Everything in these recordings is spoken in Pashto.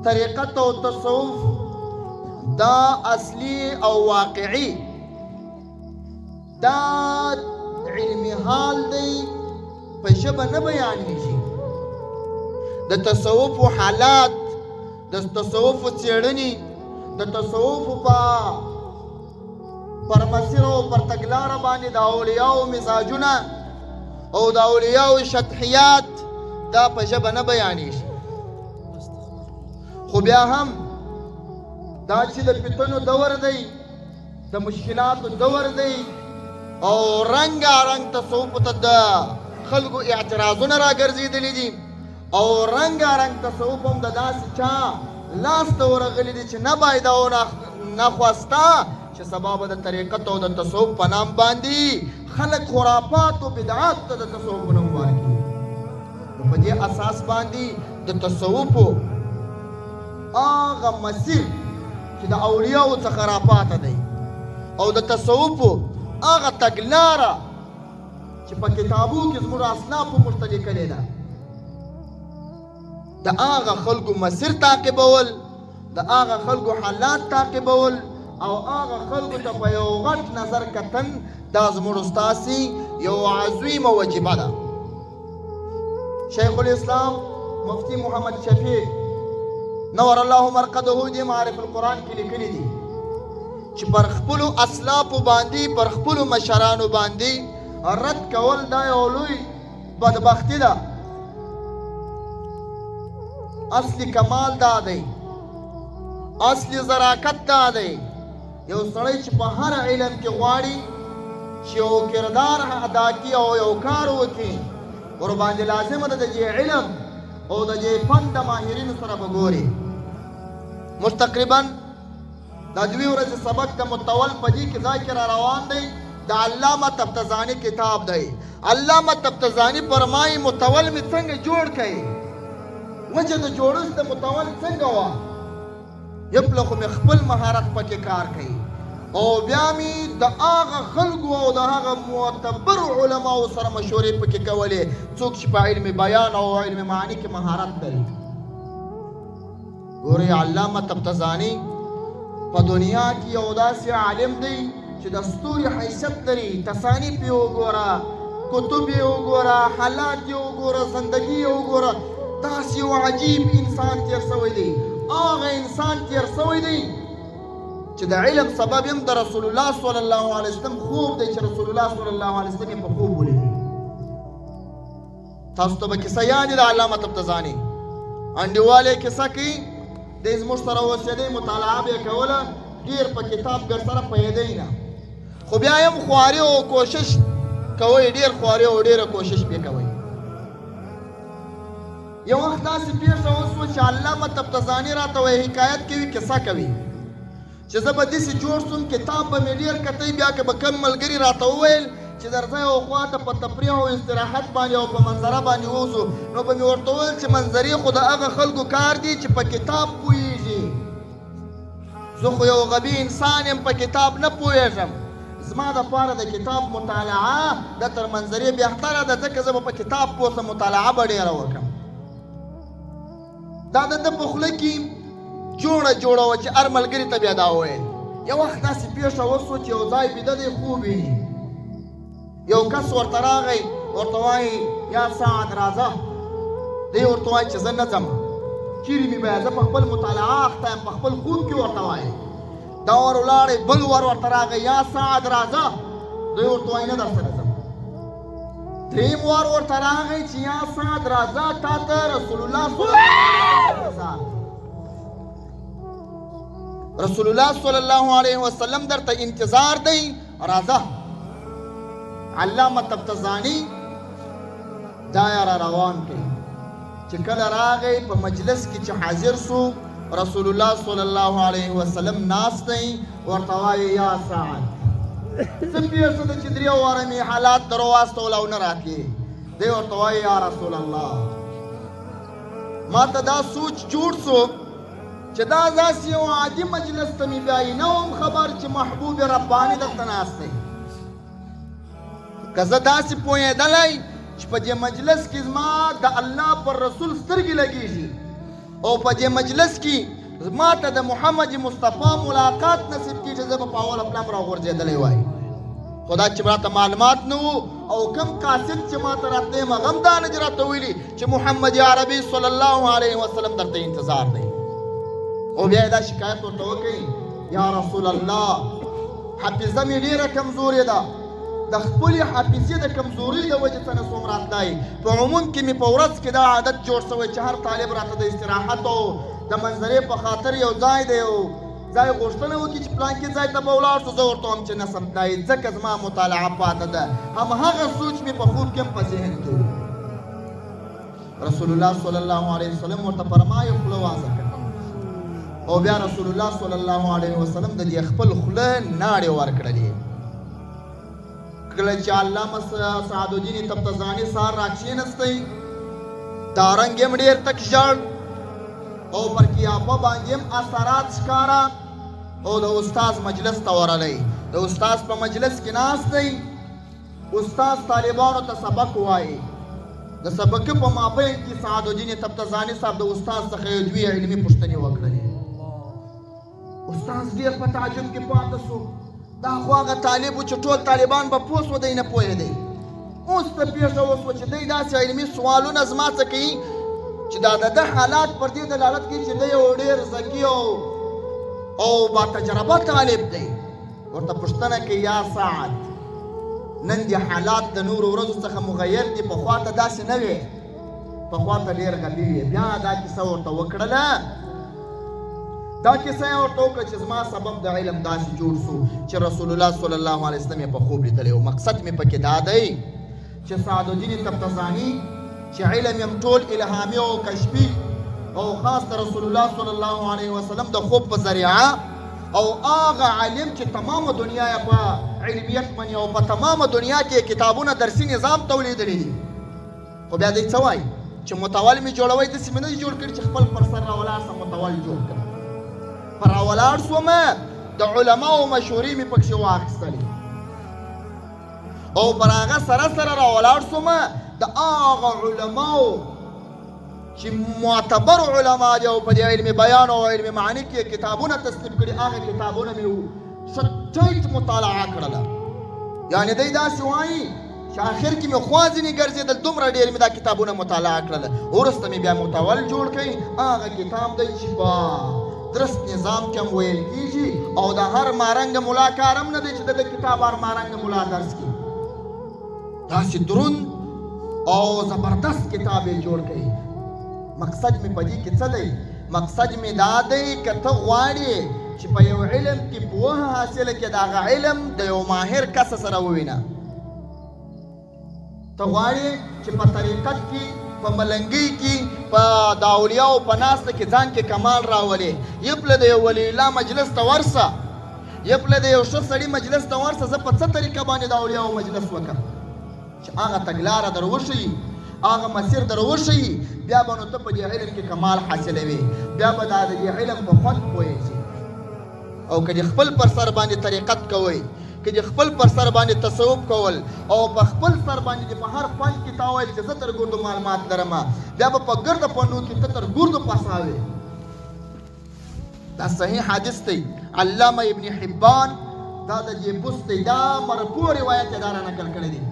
طریقت او تصوف دا اصلی او واقعی دا علمی حال دی په ژبه نه بیانېږي. د تصوف حالات، د تصوف څېړنې، د تصوف په پر مسیر او پر تګلاره باندې د اولیاو مزاجونه او د اولیاو شطحیات دا په ژبه نه بیانېږي. خو بیا هم دا چې د فتنو دور دی، د مشکلاتو دور دی او رنګارنګ تصوف ته د خلکو اعتراضونه راګرځېدلي دي او رنګارنګ تصوف هم د داسې چا لاس ته ورغلی دی چې نه باید او نه خواسته چې سبا به د طریقت او د تصوف په نام باندې خلک خرافات او بدعات ته د تصوف په نوم ورکړي. نو په دې اساس باندې د تصوفو هغه مسیر چې د اولیاو څخه راپاته دی او د تصوفو هغه تګلاره چې په کتابو کې زموږ اصنافو موږ ته لیکلې ده، د هغه خلکو مسیر تعقیبول، د هغه خلکو حالات تعقیبول او هغه خلکو ته په یو غټ نظر کتن دا زموږ ستاسې یو عظیمه وجیبه ده. شیخ الاسلام مفتی محمد شفیع نور الله مرقده دې معارف القرآن کې لیکلي دي چې پر خپلو اسلافو باندې، پر خپلو مشرانو باندې رد کول دا یو لوی بدبختي ده. اصلي کمال دا دی، اصلي زراکت دا دی. یو سړی چې په هر علم کې غواړي چې یو کردار ادا کړي او یو کار وکړي، ورباندې لازمه ده د دې علم او د دې فن د ماهرینو سره به ګوري. موږ تقریبا دا 2 ورځې سبق د متول په دې کې ځای کې را روان دی. د علامه تفتزاني کتاب دی. علامه تفتزاني فرمایي متول مې څنګه جوړ کړي، وجه د جوړښت د متول څنګه وه، یپله خو مې خپل مهارت پکې کار کوي او بیا مې د هغه خلکو او د هغه معتبرو علماو سره مشورې پکې کولې څوک چې په علم بیان او علم معانی کې مهارت لري. ګورئ علامه تفتزاني په دنیا کې یو داسې عالم دی چې د ستوري حیثیت لري. تصانیف یې وګوره، کتب یې وګوره، حالات یې وګوره، زندگی یې وګوره، داسې یو عجیب انسان تیر سوی دی. هغه انسان تیر سوی دی چې د علم سبب هم د رسول الله صلی الله علیه وسلم خوب دی چې رسول الله صلی الله علیه وسلم یې په خوب ولیدی. تاسو ته به کیسه یاد د علامه تفتزاني انډیواله کیسه کې د زموږ سره اوسېدی، مطالعه به یې کوله، ډېر په کتاب ګر سره پوهېدی نه، خو بیا هم خواري او کوشش کوئ، ډېر خواري او ډېره کوشش به کوئ. یو وخت داسې پیښه وسوه چې علامه تفتزاني راته وایي، حکایت کوي، کیسه کوي چې زه به داسې جوړ سوم کتاب به مې ډېر کتی، بیا که به کم ملګري راته وویل چې درځه یو خواته په تفریح او استراحت باندې او په منظره باندې ووځو، نو به مې ورته وویل چې منظرې خو د هغه خلکو کار دی چې په کتاب پوهېږي، زه خو یو غبي انسان یم، په کتاب نه پوهېږم، زما دپاره د کتاب مطالعه د تر منظرې بهتره ده، ځکه زه به په کتاب پوه سم، مطالعه به ډېره وکړم. دا د ده په خوله کې جوړه وه چې هر ملګري ته بیا دا وویل. یو وخت داسې پیښه وسوه چې یو ځای بیده دی، خوب ویني، یو کس ورته راغی، ورته وایي یا سعد راځه، دی ورته وایي چې زه نه ځم، چیرې مې باید، زه په خپل مطالعه اخته یم، په خپل خوب کې ورته وایي. دا ور ولاړی، بل ورته راغی یا سعد راځه، دی ورته وایي نه درسره ځم. دریم وار ورته راغی چې یا سعد راځه، تا ته رسول الله صلی الله علیه وسلم درته انتظار دی، راځه. علامه تفتزاني دا یې را روان کړي چې کله راغی په مجلس کې چې حاضر سو، رسول الله صلی الله علیه وسلم ناست دی، ورته وایي یا سعد څه پیښه ده چې 3 واره مې حالات در واستول او نه راتلې؟ دی ورته وایي یا رسول الله ما ته دا سوچ جوړ سو چې دا داسې یو عادي مجلس ته مې بیایي، نه وم خبر چې محبوب رباني دلته ناست دی. که زه داسې پوهېدلی چې په دې مجلس کې زما د الله پر رسول سترګې لګېږي او په دې مجلس کې ما ته د محمد مصطفی ملاقات نصیب کېږي چې زه به په اوله پلم راغورځېدلی وای خو دا چې راته معلومات نه وو او کم قاصد چې ما ته راتلی یم هغه هم دا نه دي راته ویلي چې محمد عربي صلی الله علیه وسلم درته انتظار دی او بیا یې دا شکایت ورته وکړي یا رسول الله حافظه مې ډېره کمزورې ده د خپلې حافظې د کمزورۍ د وجې څه نسوم راتلی په عموم کې مې په ورځ کې دا عادت جوړ شوی چې هر طالب راته د استراحت او د منظرې په خاطر یو ځای دی او ځای غوښتنه وکړي چې پلانکي ځای ته به ولاړ شو زه ورته وایم چې نسم تلای ځکه زما مطالعه پاته ده همهغه سوچ مې په خوب کې هم په ذهن کې رسول الله صلی الله علیه وسلم ورته فرمایي خوله وازه کړه او بیا رسول الله صلی الله علیه وسلم د دې خپل خوله ناړې ورکړلې کله چې علامه سعدالدین تفتزاني سهار راکښېنستی دا رنګ یې هم ډېر تک ژړ او پر قیافه باندې هم اثرات ښکاره او د استاز مجلس ته ورغلی د استاز په مجلس کې ناست دی استاز طالبانو ته سبق وایي د سبق په مابین کې سعدالدین تفتزاني صاحب د استاز څخه یو دوې علمي پوښتنې وکړلې استاز ډېر په تعجب کې پاته شو دا خو هغه طالب و چې ټول طالبان به پوه شو دی نه پوهېدی اوس ته پېښه وشوه چې دی داسې علمي سوالونه زما څه کوي چې دا د ده حالات پر دې دلالت کوي چې دی یو ډېر ذکي او با تجربه طالب دی ورته پوښتنه کوي یا سعد نن دې حالات د نورو ورځو څخه مغیر دي پخوا ته داسې نه وې پخوا ته ډېر غبي وې بیا دا کیسه ورته وکړله دا کیسه یې ورته وکړه چې زما سبب د علم داسې جوړ شو چې رسول الله صلی الله علیه وسلم یې په خوب لیدلی و مقصد مې پکې دا دی چې سعدالدین تفتزاني چې علم یم ټول الهامي او کشفي او خاص د رسول الله صلی الله علیه وسلم د خوب په ذریعه او هغه عالم چې تمامه دنیا یې په علمیت مني او په تمامه دنیا کې کتابونه درسي نظام تولیدلی دي خو بیا دی څه وایي چې متول مې جوړوئ داسې مې نه دي جوړ کړي چې خپل پر سر راولاړ سم متول جوړ کړم پر راولاړ شومه د علماو مشورې مې پکښې واخیستلې او پر هغه سره سره راولاړ شومه د هغه علماو چې معتبر علما دي او په دې علم بیان او علم معنی کې کتابونه تصنیف کړي هغه کتابونه مې ټیټ مطالعه کړله یعنې دی داسې وایي چې آخر کې مې خوا ځینې ګرځېدل دومره ډېر مې دا کتابونه مطالعه کړله وروسته مې بیا متول جوړ کړئ هغه کتاب دی چې په درست نظام کې هم ویل کېږي او د هر مارنګه ملا کار هم نه دی چې د کتاب هر مارنګه ملا درس کړي داسې دروند او زبردست کتاب یې جوړ کړي مقصد مې په دې کې څه دی مقصد مې دا دی که ته غواړې چې په یو علم کې پوهه حاصله کړې د هغه علم د یو ماهر کس سره ووینه ته غواړې چې په طریقت کې په ملنګۍ کې په د اولیاو په ناسته کې ځان کې کمال راولې یپله د یو ولی الله مجلس ته ورسه یپله د یو ښه سړي مجلس ته ورسه زه په څه طریقه باندې د اولیاو مجلس وکړم چې هغه تګلاره در وښیي هغه مسیر در وښیي بیا به نو ته په دې علم کې کمال حاصلوي بیا به دا د دې علم په خوند پوهېږي او که د خپل پر سر باندې طریقت کوئ که د خپل پر سر باندې تصوف کول او په خپل سر باندې په هر فن کې تا ویل چې زه تر ګردو معلومات لرم بیا به په ګرده پنو کې ته تر ګردو پساوې دا صحیح حدیث دی علامه ابن حبان دا د دې بوس دی دا مرفوع روایت یې دا رانقل کړی دی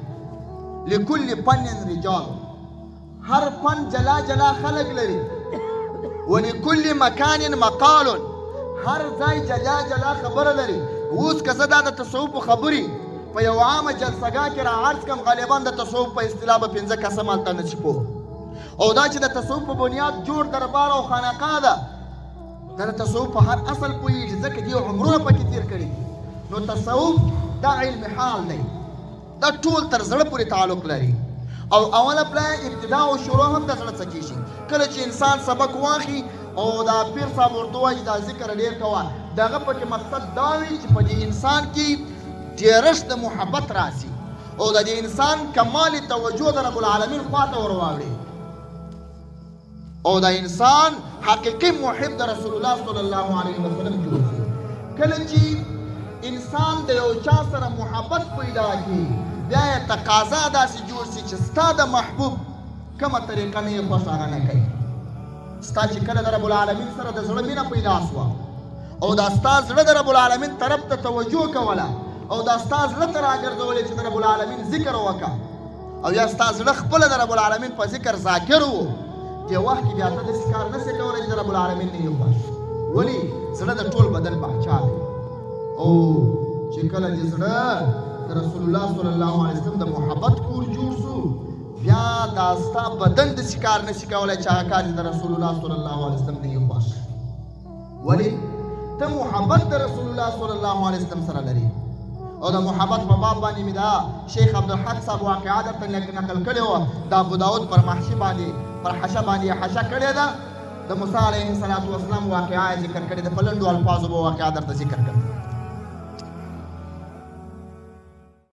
لکل فن رجال هر فن جلا جلا خلق لري ولکل مکان مقال هر ځای جلا جلا خبره لري اوس که زه دا د تصوف خبرې په یو عامه جلسهګاه کې را عرض کړم غالبا د تصوف په اصطلاح به 15 کسه مالته نه شي پوه او دا چې د تصوف په بنیاد جوړ دربار او خانقاه ده دا د تصوف په هر اصل پوهېږي ځکه دې عمرونه پکې تېر کړي نو تصوف دا علم حال دی دا ټول تر زړه پورې تعلق لري او اوله پلان ابتدا او شروع هم د زړه څخه کېږي کله چې انسان سبق واخلي او دا پیر صاحب ورته وایي دا ذکر ډېر کوه د هغه پکې مقصد دا وي چې په دې انسان کې ډېرښت د محبت راسي او د دې انسان کمال توجه د رب العالمین خواته ور واوړي او د انسان حقیقي محب د رسول الله صلی الله علیه وسلم جوړ شي کله چې انسان د یو چا سره محبت پیدا کړي بیا یې تقاضا داسې جوړ شي چې ستا د محبوب کومه طریقه نه یې خوښ هغه نه کوي ستا چې کله د رب العالمین سره د زړه مینه پیدا شوه او دا ستا زړه د رب العالمین طرف ته توجه کوله او دا ستا زړه ته راګرځولې چې د رب العالمین ذکر وکړه او یا ستا زړه خپله د رب العالمین په ذکر ذاکر و دې وخت کې بیا ته داسې کار نسې کولی چې د رب العالمین نه یې خوښ ولې زړه د ټول بدن پاچا دی او چې کله دې زړه د رسول الله صلی الله علیه وسلم د محبت کور جوړ شو بیا دا ستا بدن داسې کار نشي کولی چې هغه کار د رسول الله صلی الله علیه وسلم نه یې خوښ ولې ته محبت د رسول الله صلی الله علیه وسلم سره لري او د محبت په باب باندې مې دا شیخ عبدالحق صاحب واقعه درته نقل کړې وه د ابو داود پر محشي باندې پر حشه باندې یې حشه کړې ده د موسی علیه السلام واقعه ذکر کړې ده په لنډو الفاظو به واقعه درته ذکر کړم